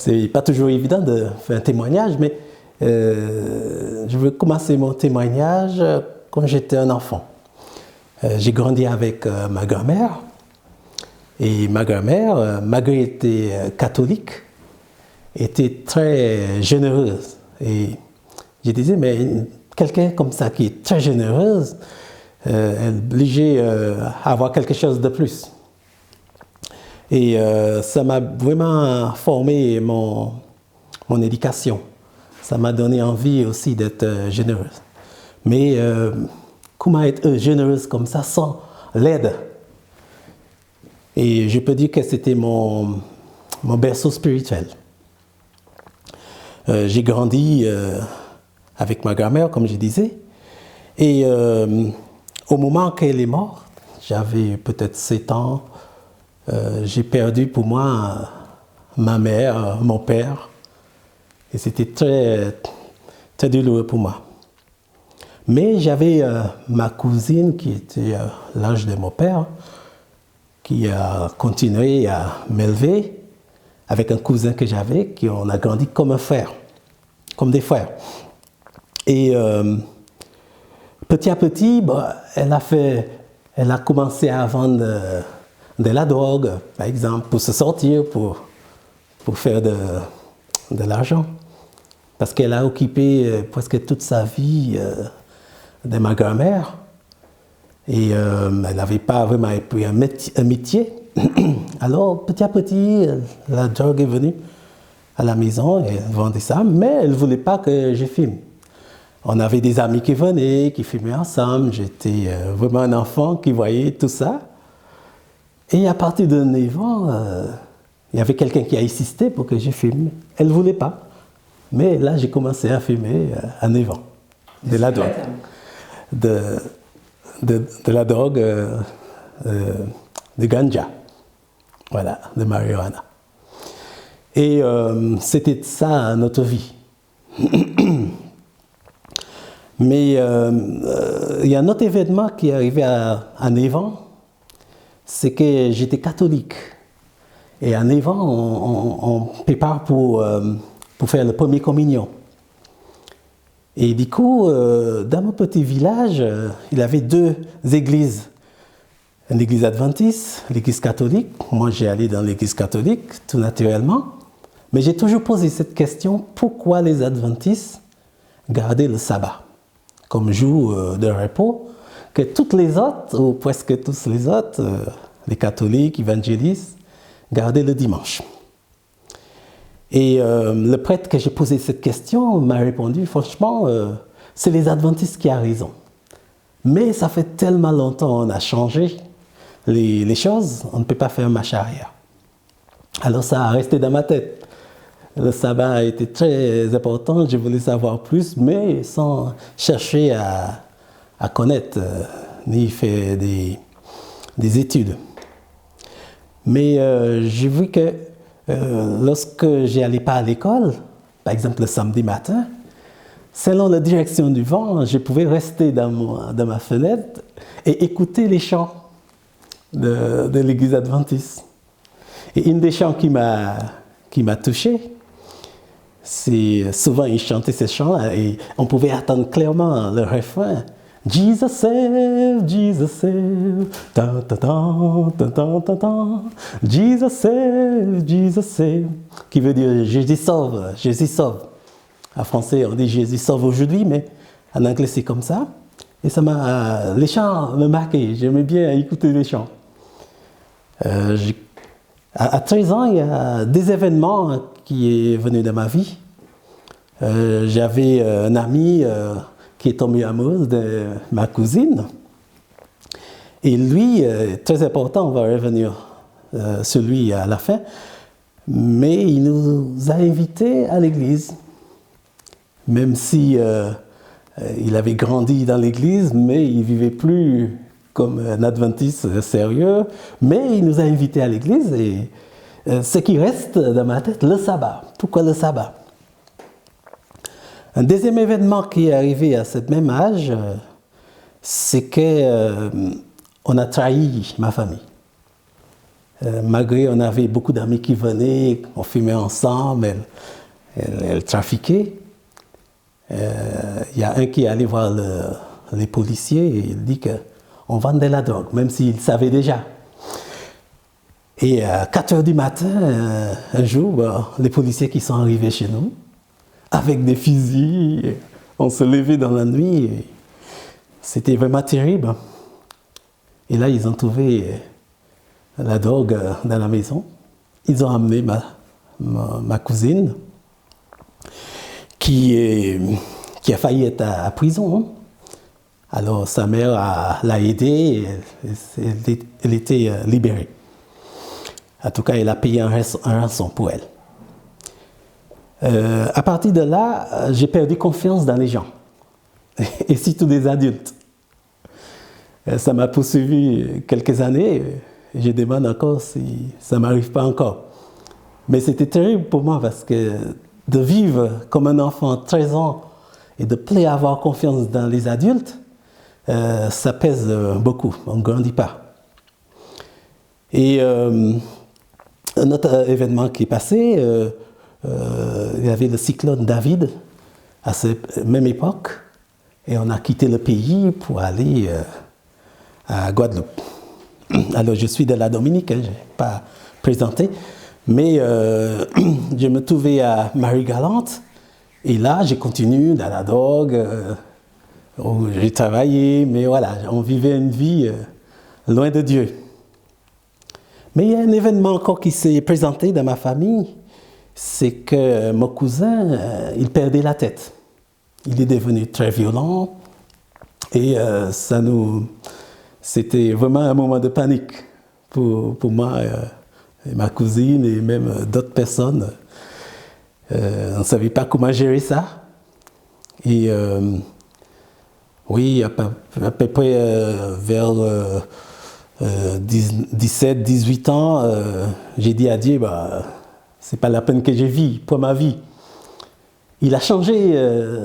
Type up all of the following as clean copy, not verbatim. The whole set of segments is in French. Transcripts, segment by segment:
C'est pas toujours évident de faire un témoignage, mais je veux commencer mon témoignage quand j'étais un enfant. J'ai grandi avec ma grand-mère, et ma grand-mère, malgré qu'elle était catholique, était très généreuse. Et je disais, mais quelqu'un comme ça qui est très généreuse, elle est obligée à avoir quelque chose de plus. Et ça m'a vraiment formé mon éducation. Ça m'a donné envie aussi d'être généreuse. Mais comment être généreuse comme ça sans l'aide? Et je peux dire que c'était mon berceau spirituel. J'ai grandi avec ma grand-mère, comme je disais. Et au moment qu'elle est morte, j'avais peut-être 7 ans, j'ai perdu pour moi ma mère, mon père. Et c'était très, très douloureux pour moi. Mais j'avais ma cousine qui était l'âge de mon père, qui a continué à m'élever avec un cousin que j'avais, qui on a grandi comme un frère, comme des frères. Et petit à petit, elle a commencé à vendre de la drogue, par exemple, pour se sortir, pour faire de l'argent. Parce qu'elle a occupé presque toute sa vie de ma grand-mère. Et elle n'avait pas vraiment pris un métier. Alors, petit à petit, la drogue est venue à la maison et elle vendait ça, mais elle ne voulait pas que je fume. On avait des amis qui venaient, qui fumaient ensemble. J'étais vraiment un enfant qui voyait tout ça. Et à partir de 9 ans, il y avait quelqu'un qui a insisté pour que je fume. Elle ne voulait pas. Mais là, j'ai commencé à fumer à 9 ans. De la drogue. De la drogue, de ganja. Voilà, de marijuana. Et c'était ça notre vie. Mais il y a un autre événement qui est arrivé à 9 ans, c'est que j'étais catholique. Et à 9 ans, on prépare pour faire le premier communion. Et du coup, dans mon petit village, il y avait 2 églises. Une église adventiste, l'église catholique. Moi, j'ai allé dans l'église catholique, tout naturellement. Mais j'ai toujours posé cette question, pourquoi les adventistes gardaient le sabbat comme jour de repos, que toutes les autres, ou presque tous les autres, les catholiques, évangélistes, gardaient le dimanche. Et le prêtre que j'ai posé cette question m'a répondu, franchement, c'est les adventistes qui ont raison. Mais ça fait tellement longtemps qu'on a changé les choses, on ne peut pas faire marche arrière. Alors ça a resté dans ma tête. Le sabbat a été très important, je voulais savoir plus, mais sans chercher à connaître, ni faire des études. Mais j'ai vu que lorsque je n'allais pas à l'école, par exemple le samedi matin, selon la direction du vent, je pouvais rester dans ma fenêtre et écouter les chants de l'église adventiste. Et une des chants qui m'a touché, c'est souvent ils chantaient ces chants-là et on pouvait entendre clairement le refrain. Jesus save, ta ta ta ta ta ta ta. Jesus save, qui veut dire Jésus sauve, Jésus sauve. En français, on dit Jésus sauve aujourd'hui, mais en anglais c'est comme ça. Et les chants me marquaient, j'aimais bien écouter les chants. À 13 ans, il y a des événements qui sont venus dans ma vie. J'avais un ami qui est tombé amoureux de ma cousine. Et lui, très important, on va revenir sur lui à la fin, mais il nous a invités à l'église. Même si il avait grandi dans l'église, mais il ne vivait plus comme un adventiste sérieux, mais il nous a invités à l'église et ce qui reste dans ma tête, le sabbat. Pourquoi le sabbat? Un deuxième événement qui est arrivé à ce même âge, c'est qu'on a trahi ma famille. Malgré on avait beaucoup d'amis qui venaient, on fumait ensemble, elle trafiquait. Il y a un qui est allé voir les policiers et il dit qu'on vendait la drogue, même s'il savait déjà. Et à 4 heures du matin, un jour, les policiers qui sont arrivés chez nous, avec des fusils, on se levait dans la nuit. C'était vraiment terrible. Et là, ils ont trouvé la drogue dans la maison. Ils ont amené ma cousine, qui a failli être à prison. Alors, sa mère l'a aidée, elle était libérée. En tout cas, elle a payé un rançon pour elle. À partir de là, j'ai perdu confiance dans les gens, et surtout des adultes. Ça m'a poursuivi quelques années, je demande encore si ça ne m'arrive pas encore. Mais c'était terrible pour moi parce que de vivre comme un enfant de 13 ans et de plus avoir confiance dans les adultes, ça pèse beaucoup, on ne grandit pas. Et un autre événement qui est passé, il y avait le cyclone David à cette même époque, et on a quitté le pays pour aller à Guadeloupe. Alors je suis de la Dominique, je n'ai pas présenté, mais je me trouvais à Marie-Galante, et là j'ai continué dans la drogue, j'ai travaillé, mais voilà, on vivait une vie loin de Dieu. Mais il y a un événement encore qui s'est présenté dans ma famille, c'est que mon cousin, il perdait la tête. Il est devenu très violent et c'était vraiment un moment de panique pour moi et ma cousine et même d'autres personnes. On ne savait pas comment gérer ça. Et oui, à peu près vers 17, 18 ans, j'ai dit à Dieu, c'est pas la peine que je vis pour ma vie. Il a changé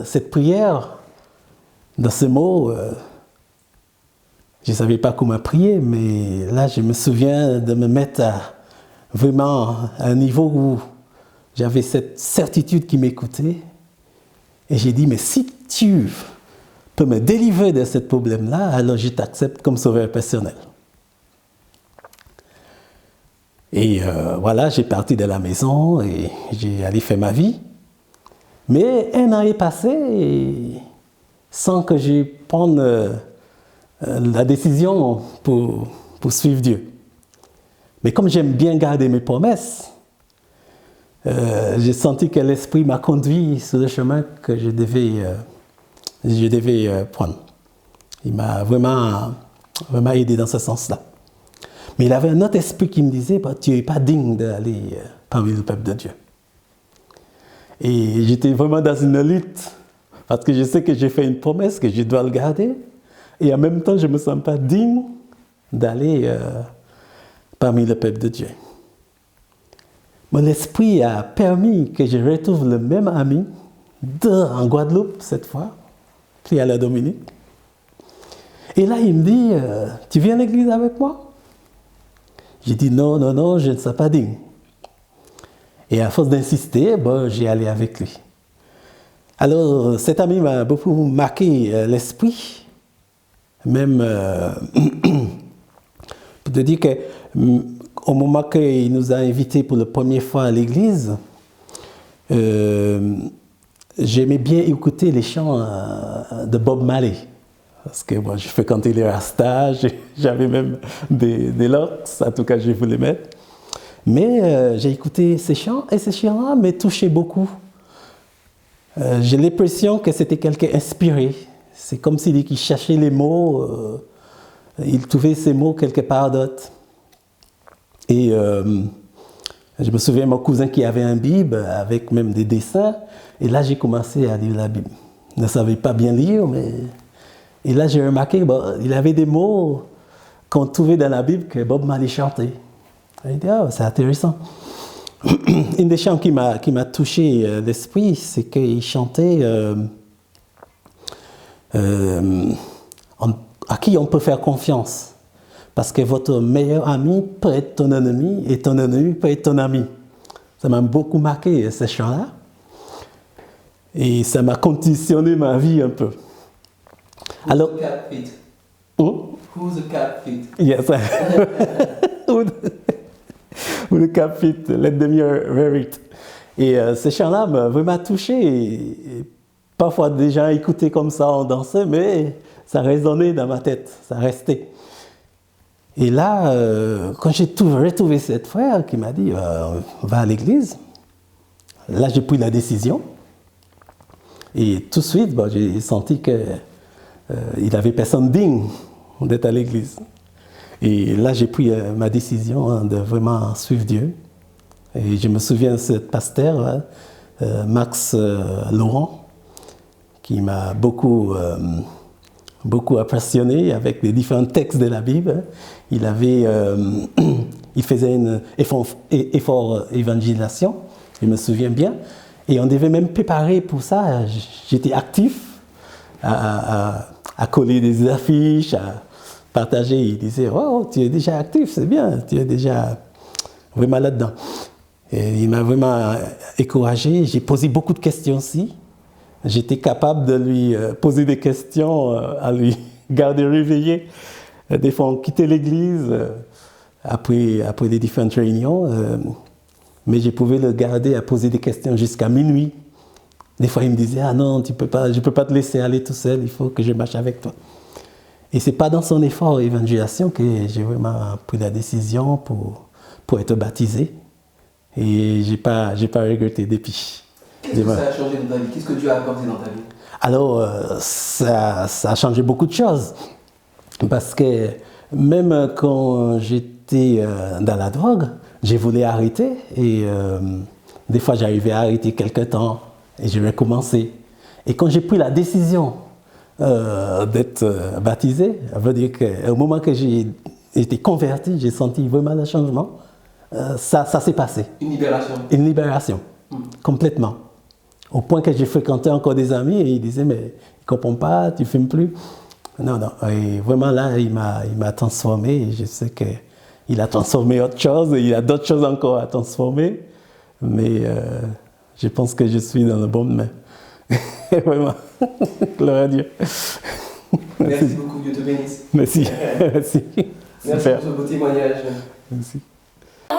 cette prière dans ce mot. Je ne savais pas comment prier, mais là, je me souviens de me mettre vraiment à un niveau où j'avais cette certitude qui m'écoutait. Et j'ai dit, mais si tu peux me délivrer de ce problème-là, alors je t'accepte comme sauveur personnel. Et voilà, j'ai parti de la maison et j'ai allé faire ma vie. Mais un an est passé sans que je prenne la décision pour suivre Dieu. Mais comme j'aime bien garder mes promesses, j'ai senti que l'Esprit m'a conduit sur le chemin que je devais prendre. Il m'a vraiment aidé dans ce sens-là. Mais il avait un autre esprit qui me disait, tu n'es pas digne d'aller parmi le peuple de Dieu. Et j'étais vraiment dans une lutte, parce que je sais que j'ai fait une promesse, que je dois le garder, et en même temps, je ne me sens pas digne d'aller parmi le peuple de Dieu. Mon esprit a permis que je retrouve le même ami en Guadeloupe, cette fois, puis à la Dominique. Et là, il me dit, tu viens à l'église avec moi? J'ai dit non, je ne suis pas digne. Et à force d'insister, j'ai allé avec lui. Alors, cet ami m'a beaucoup marqué l'esprit, même pour te dire qu'au moment qu'il nous a invités pour la première fois à l'église, j'aimais bien écouter les chants de Bob Marley. Parce que je fréquentais les Rastas, j'avais même des locks, en tout cas je voulais mettre. Mais j'ai écouté ces chants et ces chants-là me touchaient beaucoup. J'ai l'impression que c'était quelqu'un inspiré. C'est comme s'il cherchait les mots, il trouvait ces mots quelque part d'autre. Et je me souviens de mon cousin qui avait un Bible avec même des dessins. Et là j'ai commencé à lire la Bible. Je ne savais pas bien lire, mais... Et là, j'ai remarqué qu'il avait des mots qu'on trouvait dans la Bible que Bob Marley chantait. J'ai dit, c'est intéressant. Un des chants qui m'a touché l'esprit, c'est qu'il chantait à qui on peut faire confiance. Parce que votre meilleur ami peut être ton ennemi et ton ennemi peut être ton ami. Ça m'a beaucoup marqué, ces chants-là. Et ça m'a conditionné ma vie un peu. Alors, Who's the cat fit? Who's the cat fit? Yes. Who the cat fit, let them wear it. Et ces chants-là m'ont vraiment touché. Et parfois, des gens écoutaient comme ça, on dansait, mais ça résonnait dans ma tête, ça restait. Et là, quand j'ai retrouvé cette frère qui m'a dit va à l'église, là j'ai pris la décision. Et tout de suite, j'ai senti qu'il avait personne digne d'être à l'église. Et là, j'ai pris ma décision de vraiment suivre Dieu. Et je me souviens de ce pasteur, Max Laurent, qui m'a beaucoup impressionné avec les différents textes de la Bible. Il faisait un effort évangélisation, je me souviens bien. Et on devait même préparer pour ça. J'étais actif à coller des affiches, à partager. Il disait, oh, tu es déjà actif, c'est bien, tu es déjà vraiment là-dedans. Et il m'a vraiment encouragé. J'ai posé beaucoup de questions aussi. J'étais capable de lui poser des questions, à lui garder réveillé. Des fois, on quittait l'église après les différentes réunions. Mais je pouvais le garder à poser des questions jusqu'à minuit. Des fois, il me disait, ah non, je ne peux pas te laisser aller tout seul, il faut que je marche avec toi. Et ce n'est pas dans son effort d'évangélisation que j'ai vraiment pris la décision pour être baptisé. Et je n'ai pas regretté depuis. Qu'est-ce que ça a changé dans ta vie? Qu'est-ce que Dieu a apporté dans ta vie? Alors, ça a changé beaucoup de choses. Parce que même quand j'étais dans la drogue, je voulais arrêter. Et des fois, j'arrivais à arrêter quelque temps et je recommençais. Et quand j'ai pris la décision d'être baptisé, ça veut dire qu'au moment que j'ai été converti, j'ai senti vraiment le changement. Ça s'est passé. Une libération. Une libération, complètement. Au point que j'ai fréquenté encore des amis et ils disaient, mais il ne comprend pas, tu ne fumes plus. Non. Et vraiment là, il m'a transformé et je sais qu'il a transformé autre chose et il a d'autres choses encore à transformer. Mais je pense que je suis dans le bon main. Vraiment. Gloire à Dieu. Merci beaucoup, Dieu te bénisse. Merci. Merci. Merci pour ce beau témoignage. Merci. Oh.